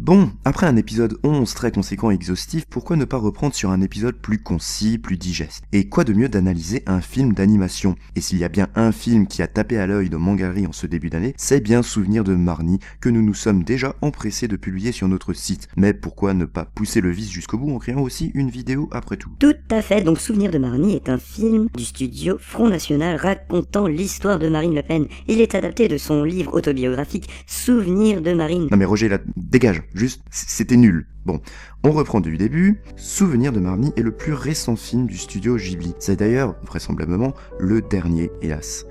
Bon, après un épisode 11 très conséquent et exhaustif, pourquoi ne pas reprendre sur un épisode plus concis, plus digeste? Et quoi de mieux d'analyser un film d'animation? Et s'il y a bien un film qui a tapé à l'œil de Mangari en ce début d'année, c'est bien Souvenir de Marnie, que nous nous sommes déjà empressés de publier sur notre site. Mais pourquoi ne pas pousser le vice jusqu'au bout en créant aussi une vidéo après tout? Tout à fait, donc Souvenir de Marnie est un film du studio Front National racontant l'histoire de Marine Le Pen. Il est adapté de son livre autobiographique Souvenir de Marine. Non mais Roger, là, dégage, juste, c'était nul. Bon, on reprend du début. Souvenir de Marnie est le plus récent film du studio Ghibli. C'est d'ailleurs, vraisemblablement, le dernier, hélas.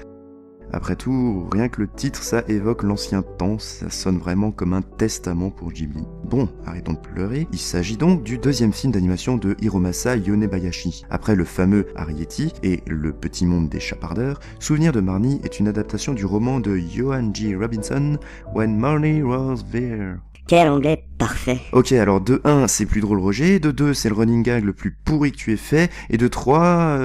Après tout, rien que le titre, ça évoque l'ancien temps, ça sonne vraiment comme un testament pour Ghibli. Bon, arrêtons de pleurer, il s'agit donc du deuxième film d'animation de Hiromasa Yonebayashi. Après le fameux Arrietty et Le Petit Monde des Chapardeurs, Souvenir de Marnie est une adaptation du roman de Johan G. Robinson, When Marnie Was There. Quel anglais parfait. Ok, alors de 1, c'est plus drôle Roger, de 2, c'est le running gag le plus pourri que tu aies fait, et de 3,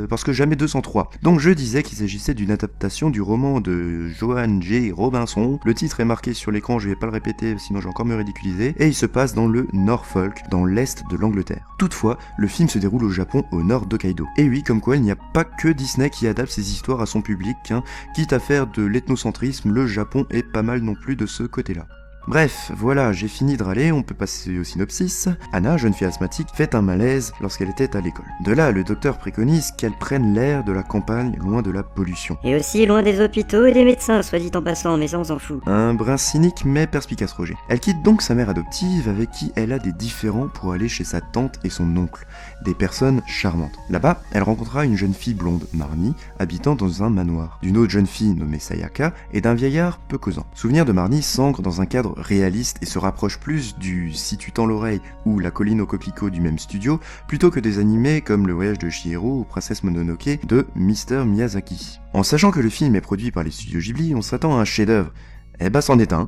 parce que jamais 203. Donc je disais qu'il s'agissait d'une adaptation du roman de Johan G. Robinson. Le titre est marqué sur l'écran, je vais pas le répéter, sinon j'ai encore me ridiculiser, et il se passe dans le Norfolk, dans l'est de l'Angleterre. Toutefois, le film se déroule au Japon, au nord d'Hokkaido. Et oui, comme quoi il n'y a pas que Disney qui adapte ses histoires à son public, hein. Quitte à faire de l'ethnocentrisme, le Japon est pas mal non plus de ce côté-là. Bref, voilà, j'ai fini de râler, on peut passer au synopsis. Anna, jeune fille asthmatique, fait un malaise lorsqu'elle était à l'école. De là, le docteur préconise qu'elle prenne l'air de la campagne, loin de la pollution. Et aussi loin des hôpitaux et des médecins, soit dit en passant, mais ça on s'en fout. Un brin cynique mais perspicace Roger. Elle quitte donc sa mère adoptive avec qui elle a des différends pour aller chez sa tante et son oncle. Des personnes charmantes. Là-bas, elle rencontrera une jeune fille blonde, Marnie, habitant dans un manoir, d'une autre jeune fille nommée Sayaka et d'un vieillard peu causant. Souvenir de Marnie s'ancre dans un cadre réaliste et se rapproche plus du Si tu tends l'oreille ou La colline aux coquelicots du même studio, plutôt que des animés comme Le voyage de Chihiro ou Princesse Mononoke de Mr. Miyazaki. En sachant que le film est produit par les studios Ghibli, on s'attend à un chef-d'œuvre. Eh ben c'en est un.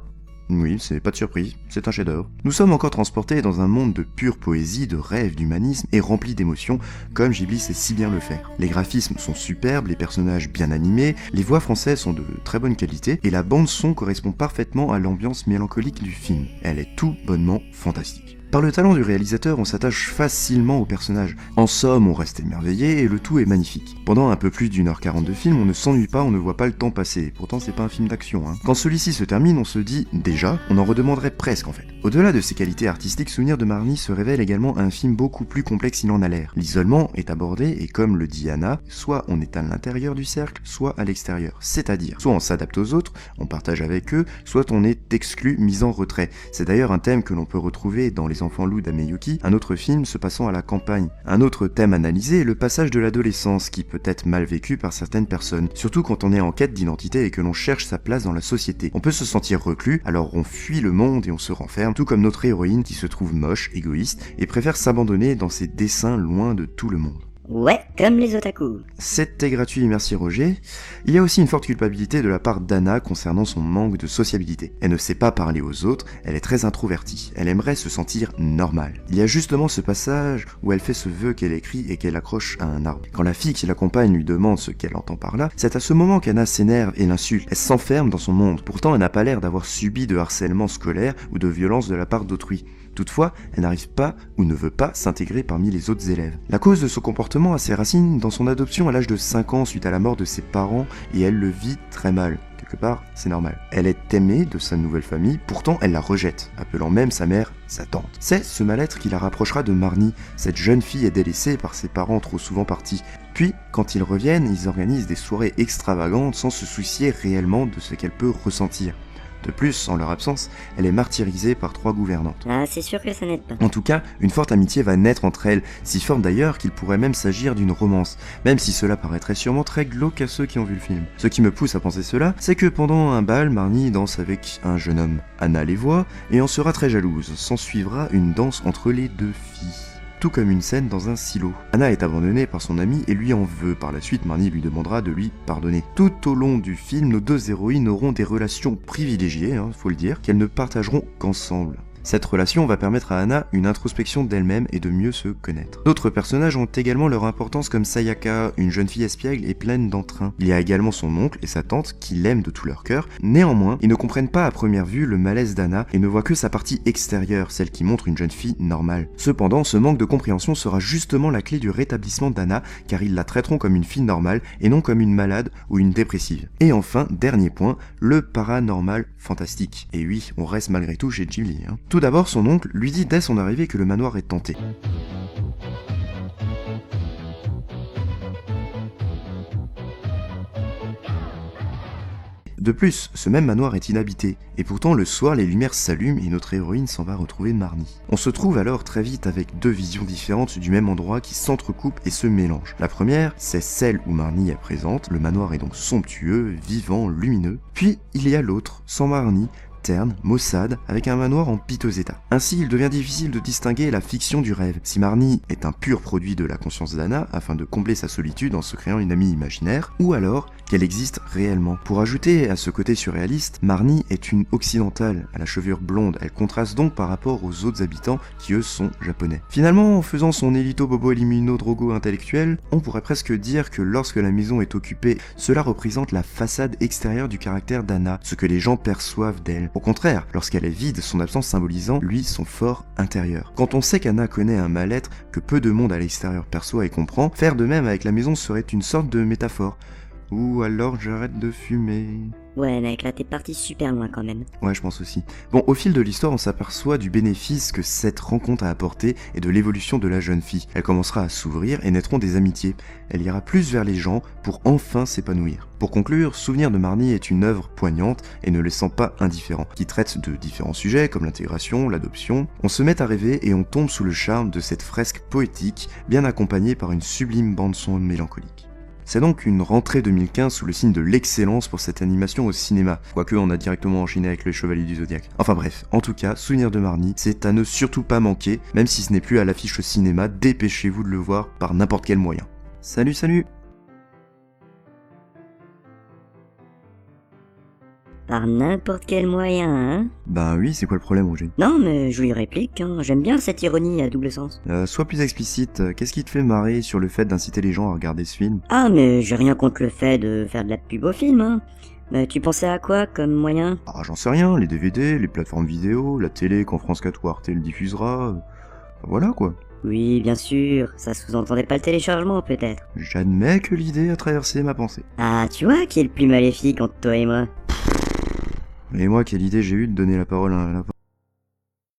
Oui, c'est pas de surprise, c'est un chef-d'œuvre. Nous sommes encore transportés dans un monde de pure poésie, de rêve, d'humanisme et rempli d'émotions, comme Ghibli sait si bien le faire. Les graphismes sont superbes, les personnages bien animés, les voix françaises sont de très bonne qualité, et la bande-son correspond parfaitement à l'ambiance mélancolique du film. Elle est tout bonnement fantastique. Par le talent du réalisateur, on s'attache facilement aux personnages. En somme, on reste émerveillé et le tout est magnifique. Pendant un peu plus d'1h40 de film, on ne s'ennuie pas, on ne voit pas le temps passer. Pourtant, c'est pas un film d'action, hein. Quand celui-ci se termine, on se dit, déjà, on en redemanderait presque en fait. Au-delà de ses qualités artistiques, Souvenir de Marnie se révèle également un film beaucoup plus complexe qu'il en a l'air. L'isolement est abordé et comme le dit Anna, soit on est à l'intérieur du cercle, soit à l'extérieur. C'est-à-dire, soit on s'adapte aux autres, on partage avec eux, soit on est exclu, mis en retrait. C'est d'ailleurs un thème que l'on peut retrouver dans Les Enfants loups d'Ameyuki, un autre film se passant à la campagne. Un autre thème analysé est le passage de l'adolescence qui peut être mal vécu par certaines personnes, surtout quand on est en quête d'identité et que l'on cherche sa place dans la société. On peut se sentir reclus, alors on fuit le monde et on se renferme, tout comme notre héroïne qui se trouve moche, égoïste et préfère s'abandonner dans ses dessins loin de tout le monde. Ouais, comme les otaku. C'était gratuit, merci Roger. Il y a aussi une forte culpabilité de la part d'Anna concernant son manque de sociabilité. Elle ne sait pas parler aux autres, elle est très introvertie, elle aimerait se sentir normale. Il y a justement ce passage où elle fait ce vœu qu'elle écrit et qu'elle accroche à un arbre. Quand la fille qui l'accompagne lui demande ce qu'elle entend par là, c'est à ce moment qu'Anna s'énerve et l'insulte. Elle s'enferme dans son monde. Pourtant, elle n'a pas l'air d'avoir subi de harcèlement scolaire ou de violence de la part d'autrui. Toutefois, elle n'arrive pas ou ne veut pas s'intégrer parmi les autres élèves. La cause de son comportement a ses racines dans son adoption à l'âge de 5 ans suite à la mort de ses parents et elle le vit très mal. Quelque part, c'est normal. Elle est aimée de sa nouvelle famille, pourtant elle la rejette, appelant même sa mère sa tante. C'est ce mal-être qui la rapprochera de Marnie. Cette jeune fille est délaissée par ses parents trop souvent partis. Puis, quand ils reviennent, ils organisent des soirées extravagantes sans se soucier réellement de ce qu'elle peut ressentir. De plus, en leur absence, elle est martyrisée par 3 gouvernantes. Ah, c'est sûr que ça n'aide pas. En tout cas, une forte amitié va naître entre elles, si forte d'ailleurs qu'il pourrait même s'agir d'une romance, même si cela paraîtrait sûrement très glauque à ceux qui ont vu le film. Ce qui me pousse à penser cela, c'est que pendant un bal, Marnie danse avec un jeune homme. Anna les voit et en sera très jalouse. S'ensuivra une danse entre les deux filles. Tout comme une scène dans un silo. Anna est abandonnée par son ami et lui en veut. Par la suite, Marnie lui demandera de lui pardonner. Tout au long du film, nos deux héroïnes auront des relations privilégiées, faut le dire, qu'elles ne partageront qu'ensemble. Cette relation va permettre à Anna une introspection d'elle-même et de mieux se connaître. D'autres personnages ont également leur importance comme Sayaka, une jeune fille espiègle et pleine d'entrain. Il y a également son oncle et sa tante qui l'aiment de tout leur cœur. Néanmoins, ils ne comprennent pas à première vue le malaise d'Anna et ne voient que sa partie extérieure, celle qui montre une jeune fille normale. Cependant, ce manque de compréhension sera justement la clé du rétablissement d'Anna, car ils la traiteront comme une fille normale et non comme une malade ou une dépressive. Et enfin, dernier point, le paranormal fantastique. Et oui, on reste malgré tout chez Ghibli. Tout d'abord, son oncle lui dit dès son arrivée que le manoir est hanté. De plus, ce même manoir est inhabité, et pourtant le soir les lumières s'allument et notre héroïne s'en va retrouver Marnie. On se trouve alors très vite avec deux visions différentes du même endroit qui s'entrecoupent et se mélangent. La première, c'est celle où Marnie est présente, le manoir est donc somptueux, vivant, lumineux. Puis il y a l'autre, sans Marnie, terne, maussade, avec un manoir en piteux état. Ainsi, il devient difficile de distinguer la fiction du rêve. Si Marnie est un pur produit de la conscience d'Anna, afin de combler sa solitude en se créant une amie imaginaire, ou alors qu'elle existe réellement. Pour ajouter à ce côté surréaliste, Marnie est une occidentale, à la chevelure blonde, elle contraste donc par rapport aux autres habitants qui eux sont japonais. Finalement, en faisant son élito bobo élimino drogo intellectuel, on pourrait presque dire que lorsque la maison est occupée, cela représente la façade extérieure du caractère d'Anna, ce que les gens perçoivent d'elle. Au contraire, lorsqu'elle est vide, son absence symbolisant, lui, son fort intérieur. Quand on sait qu'Anna connaît un mal-être que peu de monde à l'extérieur perçoit et comprend, faire de même avec la maison serait une sorte de métaphore. Ou alors j'arrête de fumer. Ouais mec, là t'es parti super loin quand même. Ouais, je pense aussi. Bon, au fil de l'histoire, on s'aperçoit du bénéfice que cette rencontre a apporté et de l'évolution de la jeune fille. Elle commencera à s'ouvrir et naîtront des amitiés. Elle ira plus vers les gens pour enfin s'épanouir. Pour conclure, Souvenir de Marnie est une œuvre poignante et ne laissant pas indifférent, qui traite de différents sujets comme l'intégration, l'adoption. On se met à rêver et on tombe sous le charme de cette fresque poétique, bien accompagnée par une sublime bande-son mélancolique. C'est donc une rentrée 2015 sous le signe de l'excellence pour cette animation au cinéma, quoique on a directement enchaîné avec les Chevaliers du Zodiaque. Enfin bref, en tout cas, Souvenir de Marnie, c'est à ne surtout pas manquer, même si ce n'est plus à l'affiche au cinéma, dépêchez-vous de le voir par n'importe quel moyen. Salut salut! Par n'importe quel moyen, hein. Bah oui, c'est quoi le problème, Roger? Non mais je lui réplique, hein. J'aime bien cette ironie à double sens. Sois plus explicite, qu'est-ce qui te fait marrer sur le fait d'inciter les gens à regarder ce film? Ah mais j'ai rien contre le fait de faire de la pub au film, hein. Mais tu pensais à quoi comme moyen? Ah j'en sais rien, les DVD, les plateformes vidéo, la télé quand France 4 ou Arte le diffusera, voilà quoi. Oui, bien sûr, ça sous-entendait pas le téléchargement peut-être. J'admets que l'idée a traversé ma pensée. Ah, tu vois qui est le plus maléfique entre toi et moi? Et moi, quelle idée j'ai eu de donner la parole à un lapin.